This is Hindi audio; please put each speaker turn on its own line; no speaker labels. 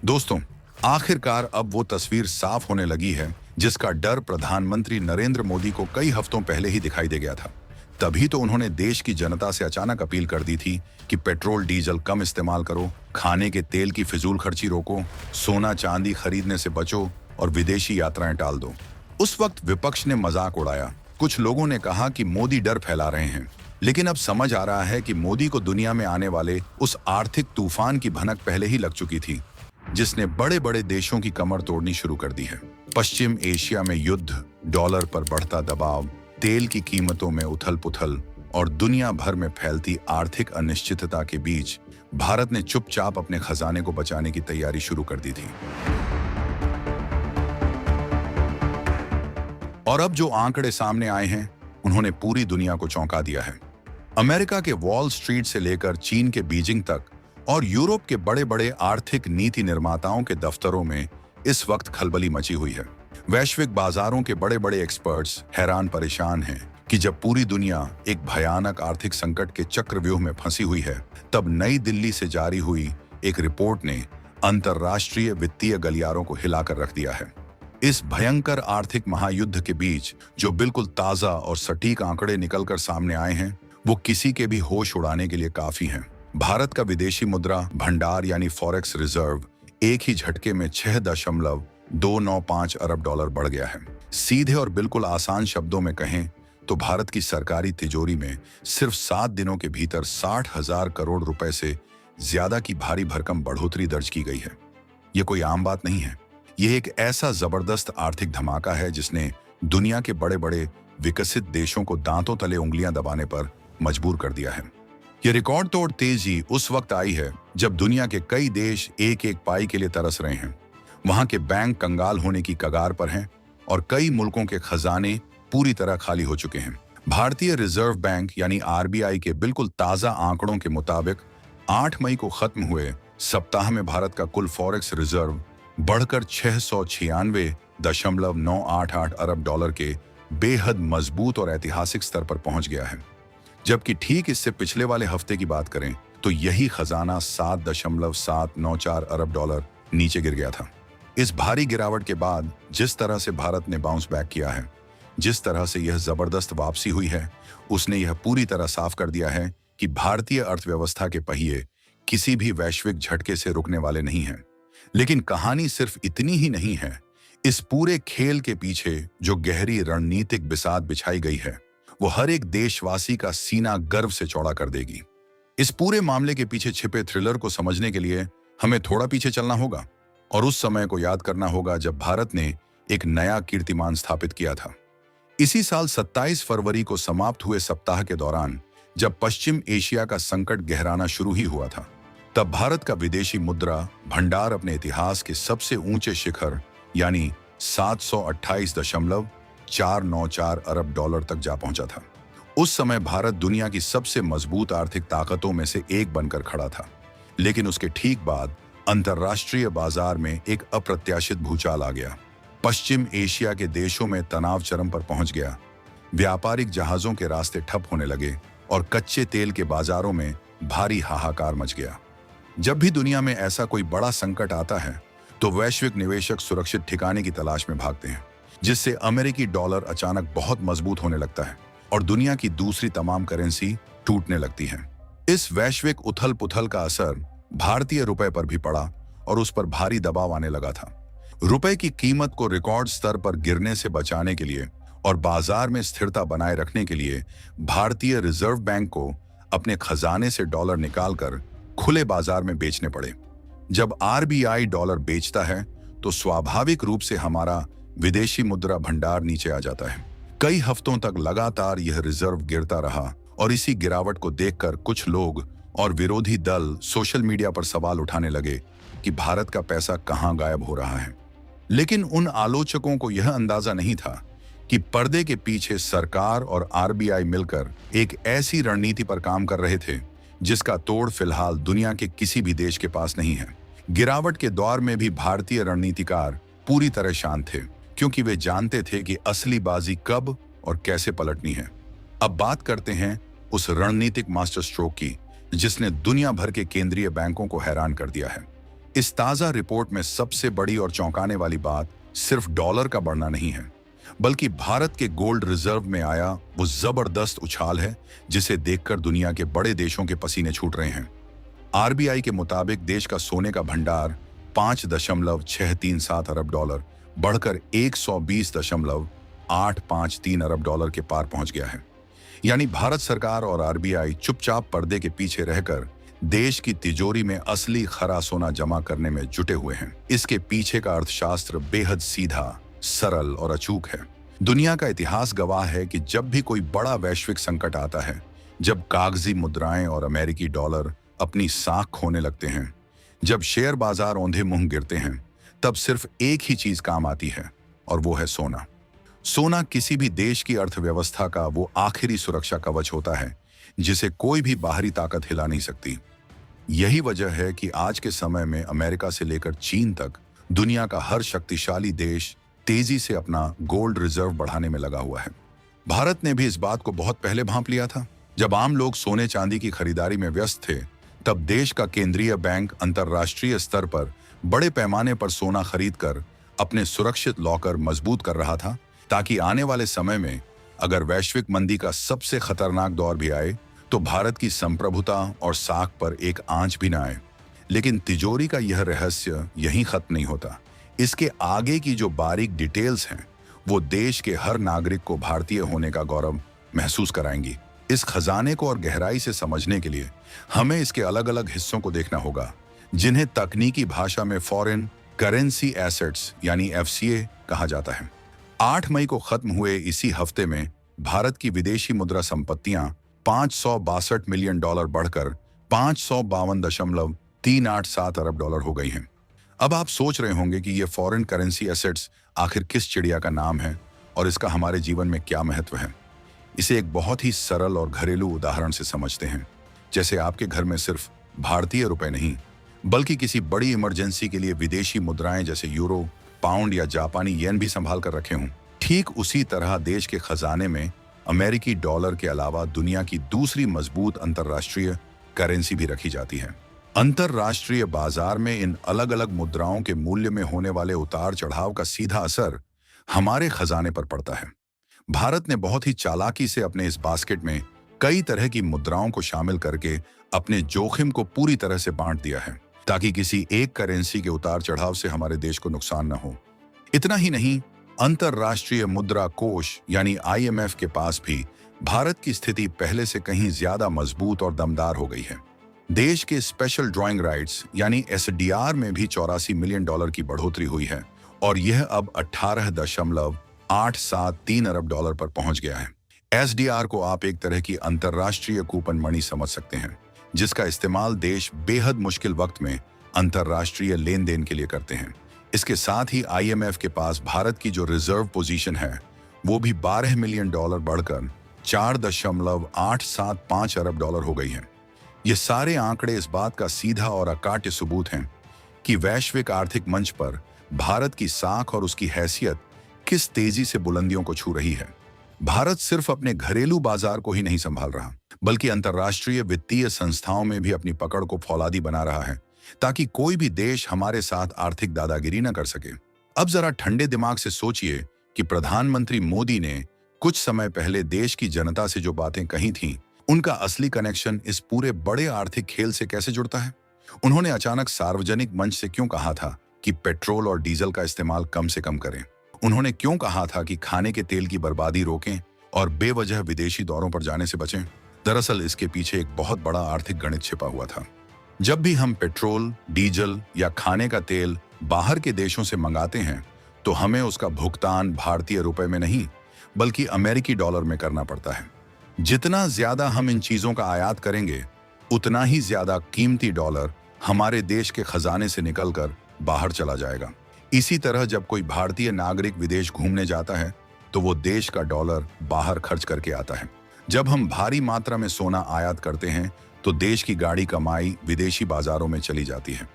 दोस्तों, आखिरकार अब वो तस्वीर साफ होने लगी है जिसका डर प्रधानमंत्री नरेंद्र मोदी को कई हफ्तों पहले ही दिखाई दे गया था। तभी तो उन्होंने देश की जनता से अचानक अपील कर दी थी कि पेट्रोल डीजल कम इस्तेमाल करो, खाने के तेल की फिजूल खर्ची रोको, सोना चांदी खरीदने से बचो और विदेशी यात्राएं टाल दो। उस वक्त विपक्ष ने मजाक उड़ाया। कुछ लोगों ने कहा कि मोदी डर फैला रहे हैं, लेकिन अब समझ आ रहा है कि मोदी को दुनिया में आने वाले उस आर्थिक तूफान की भनक पहले ही लग चुकी थी जिसने बड़े बड़े देशों की कमर तोड़नी शुरू कर दी है। पश्चिम एशिया में युद्ध, डॉलर पर बढ़ता दबाव, तेल की कीमतों में उथल पुथल और दुनिया भर में फैलती आर्थिक अनिश्चितता के बीच भारत ने चुपचाप अपने खजाने को बचाने की तैयारी शुरू कर दी थी। और अब जो आंकड़े सामने आए हैं उन्होंने पूरी दुनिया को चौंका दिया है। अमेरिका के वॉल स्ट्रीट से लेकर चीन के बीजिंग तक और यूरोप के बड़े बड़े आर्थिक नीति निर्माताओं के दफ्तरों में इस वक्त खलबली मची हुई है। वैश्विक बाजारों के बड़े बड़े एक्सपर्ट्स हैरान परेशान हैं कि जब पूरी दुनिया एक भयानक आर्थिक संकट के चक्रव्यूह में फंसी हुई है, तब नई दिल्ली से जारी हुई एक रिपोर्ट ने अंतर्राष्ट्रीय वित्तीय गलियारों को हिलाकर रख दिया है। इस भयंकर आर्थिक महायुद्ध के बीच जो बिल्कुल ताजा और सटीक आंकड़े निकलकर सामने आए हैं, वो किसी के भी होश उड़ाने के लिए काफी हैं। भारत का विदेशी मुद्रा भंडार यानी फॉरेक्स रिजर्व एक ही झटके में 6.295 अरब डॉलर बढ़ गया है। सीधे और बिल्कुल आसान शब्दों में कहें तो भारत की सरकारी तिजोरी में सिर्फ 7 दिनों के भीतर 60,000 करोड़ रुपए से ज्यादा की भारी भरकम बढ़ोतरी दर्ज की गई है। ये कोई आम बात नहीं है। यह एक ऐसा जबरदस्त आर्थिक धमाका है जिसने दुनिया के बड़े बड़े विकसित देशों को दांतों तले उंगलियां दबाने पर मजबूर कर दिया है। यह रिकॉर्ड तोड़ तेजी उस वक्त आई है जब दुनिया के कई देश एक एक पाई के लिए तरस रहे हैं। वहां के बैंक कंगाल होने की कगार पर हैं और कई मुल्कों के खजाने पूरी तरह खाली हो चुके हैं। भारतीय रिजर्व बैंक यानी आरबीआई के बिल्कुल ताजा आंकड़ों के मुताबिक 8 मई को खत्म हुए सप्ताह में भारत का कुल फॉरेक्स रिजर्व बढ़कर 696.988 अरब डॉलर के बेहद मजबूत और ऐतिहासिक स्तर पर पहुंच गया है। जबकि ठीक इससे पिछले वाले हफ्ते की बात करें तो यही खजाना 7.794 अरब डॉलर नीचे गिर गया था। इस भारी गिरावट के बाद जिस तरह से भारत ने बाउंस बैक किया है, जिस तरह से यह जबरदस्त वापसी हुई है, उसने यह पूरी तरह साफ कर दिया है कि भारतीय अर्थव्यवस्था के पहिए किसी भी वैश्विक झटके से रुकने वाले नहीं हैं। लेकिन कहानी सिर्फ इतनी ही नहीं है। इस पूरे खेल के पीछे जो गहरी रणनीतिक बिसात बिछाई गई है, वो हर एक देशवासी का सीना गर्व से चौड़ा कर देगी। इस पूरे मामले के पीछे छिपे थ्रिलर को समझने के लिए हमें थोड़ा पीछे चलना होगा और उस समय को याद करना होगा जब भारत ने एक नया कीर्तिमान स्थापित किया था। इसी साल 27 फरवरी को समाप्त हुए सप्ताह के दौरान जब पश्चिम एशिया का संकट गहराना शुरू ही हुआ था, तब भारत का विदेशी मुद्रा भंडार अपने इतिहास के सबसे ऊंचे शिखर यानी 728.494 अरब डॉलर तक जा पहुंचा था। उस समय भारत दुनिया की सबसे मजबूत आर्थिक ताकतों में से एक बनकर खड़ा था। लेकिन उसके ठीक बाद अंतर्राष्ट्रीय बाजार में एक अप्रत्याशित भूचाल आ गया। पश्चिम एशिया के देशों में तनाव चरम पर पहुंच गया। व्यापारिक जहाजों के रास्ते ठप होने लगे और कच्चे तेल के बाजारों में भारी हाहाकार मच गया। जब भी दुनिया में ऐसा कोई बड़ा संकट आता है तो वैश्विक निवेशक सुरक्षित ठिकाने की तलाश में भागते हैं, जिससे अमेरिकी डॉलर अचानक बहुत मजबूत होने लगता है और दुनिया की दूसरी तमाम करेंसी टूटने लगती है। इस वैश्विक उथल पुथल का असर भारतीय रुपए पर भी पड़ा और उस पर भारी दबाव आने लगा था। रुपए की कीमत को रिकॉर्ड स्तर पर गिरने से बचाने के लिए और बाजार में स्थिरता बनाए रखने के लिए भारतीय रिजर्व बैंक को अपने खजाने से डॉलर निकालकर खुले बाजार में बेचने पड़े। जब आरबीआई डॉलर बेचता है तो स्वाभाविक रूप से हमारा विदेशी मुद्रा भंडार नीचे आ जाता है। कई हफ्तों तक लगातार यह रिजर्व गिरता रहा और इसी गिरावट को देखकर कुछ लोग और विरोधी दल सोशल मीडिया पर सवाल उठाने लगे कि भारत का पैसा कहां गायब हो रहा है। लेकिन उन आलोचकों को यह अंदाजा नहीं था कि पर्दे के पीछे सरकार और आरबीआई मिलकर एक ऐसी रणनीति पर काम कर रहे थे जिसका तोड़ फिलहाल दुनिया के किसी भी देश के पास नहीं है। गिरावट के दौर में भी भारतीय रणनीतिकार पूरी तरह शांत थे, क्योंकि वे जानते थे कि असली बाजी कब और कैसे पलटनी है। अब बात करते हैं उस रणनीतिक मास्टर स्ट्रोक की जिसने दुनिया भर के केंद्रीय बैंकों को हैरान कर दिया है। इस ताज़ा रिपोर्ट में सबसे बड़ी और चौंकाने वाली बात सिर्फ डॉलर का बढ़ना नहीं है, बल्कि भारत के गोल्ड रिजर्व में आया वो जबरदस्त उछाल है जिसे देखकर दुनिया के बड़े देशों के पसीने छूट रहे हैं। आरबीआई के मुताबिक देश का सोने का भंडार 5.637 अरब डॉलर बढ़कर 120.853 अरब डॉलर के पार पहुंच गया है। यानी भारत सरकार और आरबीआई चुपचाप पर्दे के पीछे रहकर देश की तिजोरी में असली खरा सोना जमा करने में जुटे हुए हैं। इसके पीछे का अर्थशास्त्र बेहद सीधा, सरल और अचूक है। दुनिया का इतिहास गवाह है कि जब भी कोई बड़ा वैश्विक संकट आता है, जब कागजी मुद्राएं और अमेरिकी डॉलर अपनी साख खोने लगते हैं, जब शेयर बाजार औंधे मुंह गिरते हैं, तब सिर्फ एक ही चीज काम आती है और वो है सोना। सोना किसी भी देश की अर्थव्यवस्था का वो आखिरी सुरक्षा कवच होता है जिसे कोई भी बाहरी ताकत हिला नहीं सकती। यही वजह है कि आज के समय में अमेरिका से लेकर चीन तक दुनिया का हर शक्तिशाली देश तेजी से अपना गोल्ड रिजर्व बढ़ाने में लगा हुआ है। भारत ने भी इस बात को बहुत पहले भांप लिया था। जब आम लोग सोने चांदी की खरीदारी में व्यस्त थे, तब देश का केंद्रीय बैंक अंतर्राष्ट्रीय स्तर पर बड़े पैमाने पर सोना खरीदकर अपने सुरक्षित लॉकर मजबूत कर रहा था, ताकि आने वाले समय में अगर वैश्विक मंदी का सबसे खतरनाक दौर भी आए तो भारत की संप्रभुता और साख पर एक आंच भी ना आए। लेकिन तिजोरी का यह रहस्य यहीं खत्म नहीं होता। इसके आगे की जो बारीक डिटेल्स हैं, वो देश के हर नागरिक को भारतीय होने का गौरव महसूस कराएंगी। इस खजाने को और गहराई से समझने के लिए हमें इसके अलग अलग हिस्सों को देखना होगा, जिन्हें तकनीकी भाषा में फॉरेन करेंसी एसेट्स यानी एफसीए कहा जाता है। 8 मई को खत्म हुए इसी हफ्ते में भारत की विदेशी मुद्रा संपत्तियां 562 मिलियन डॉलर बढ़कर 552.387 अरब डॉलर हो गई हैं। अब आप सोच रहे होंगे कि ये फॉरेन करेंसी एसेट्स आखिर किस चिड़िया का नाम है और इसका हमारे जीवन में क्या महत्व है। इसे एक बहुत ही सरल और घरेलू उदाहरण से समझते हैं। जैसे आपके घर में सिर्फ भारतीय रुपए नहीं, बल्कि किसी बड़ी इमरजेंसी के लिए विदेशी मुद्राएं जैसे यूरो, पाउंड या जापानी येन भी संभाल कर रखे हों, ठीक उसी तरह देश के खजाने में अमेरिकी डॉलर के अलावा दुनिया की दूसरी मजबूत अंतर्राष्ट्रीय करेंसी भी रखी जाती है। अंतर्राष्ट्रीय बाजार में इन अलग अलग मुद्राओं के मूल्य में होने वाले उतार चढ़ाव का सीधा असर हमारे खजाने पर पड़ता है। भारत ने बहुत ही चालाकी से अपने इस बास्केट में कई तरह की मुद्राओं को शामिल करके अपने जोखिम को पूरी तरह से बांट दिया है, ताकि किसी एक करेंसी के उतार चढ़ाव से हमारे देश को नुकसान न हो। इतना ही नहीं, अंतर्राष्ट्रीय मुद्रा कोष यानी आईएमएफ के पास भी भारत की स्थिति पहले से कहीं ज्यादा मजबूत और दमदार हो गई है। देश के स्पेशल ड्रॉइंग राइट्स यानी एसडीआर में भी 84 मिलियन डॉलर की बढ़ोतरी हुई है और यह अब 18.873 अरब डॉलर पर पहुंच गया है। एसडीआर को आप एक तरह की अंतर्राष्ट्रीय कूपन मनी समझ सकते हैं, जिसका इस्तेमाल देश बेहद मुश्किल वक्त में अंतर्राष्ट्रीय लेन देन के लिए करते हैं। इसके साथ ही आईएमएफ के पास भारत की जो रिजर्व पोजीशन है, वो भी 12 मिलियन डॉलर बढ़कर 4.875 अरब डॉलर हो गई है। ये सारे आंकड़े इस बात का सीधा और अकाट्य सबूत हैं कि वैश्विक आर्थिक मंच पर भारत की साख और उसकी हैसियत किस तेजी से बुलंदियों को छू रही है। भारत सिर्फ अपने घरेलू बाजार को ही नहीं संभाल रहा, बल्कि अंतर्राष्ट्रीय वित्तीय संस्थाओं में भी अपनी पकड़ को फौलादी बना रहा है, ताकि कोई भी देश हमारे साथ आर्थिक दादागिरी न कर सके। अब जरा ठंडे दिमाग से सोचिए कि प्रधानमंत्री मोदी ने कुछ समय पहले देश की जनता से जो बातें कही थीं, उनका असली कनेक्शन इस पूरे बड़े आर्थिक खेल से कैसे जुड़ता है। उन्होंने अचानक सार्वजनिक मंच से क्यों कहा था कि पेट्रोल और डीजल का इस्तेमाल कम से कम करें? उन्होंने क्यों कहा था कि खाने के तेल की बर्बादी रोकें और बेवजह विदेशी दौरों पर जाने से बचें? दरअसल इसके पीछे एक बहुत बड़ा आर्थिक गणित छिपा हुआ था। जब भी हम पेट्रोल, डीजल या खाने का तेल बाहर के देशों से मंगाते हैं, तो हमें उसका भुगतान भारतीय रुपए में नहीं, बल्कि अमेरिकी डॉलर में करना पड़ता है। जितना ज्यादा हम इन चीजों का आयात करेंगे, उतना ही ज्यादा कीमती डॉलर हमारे देश के खजाने से निकलकर बाहर चला जाएगा। इसी तरह जब कोई भारतीय नागरिक विदेश घूमने जाता है, तो वो देश का डॉलर बाहर खर्च करके आता है। जब हम भारी मात्रा में सोना आयात करते हैं, तो देश की गाढ़ी कमाई विदेशी बाजारों में चली जाती है।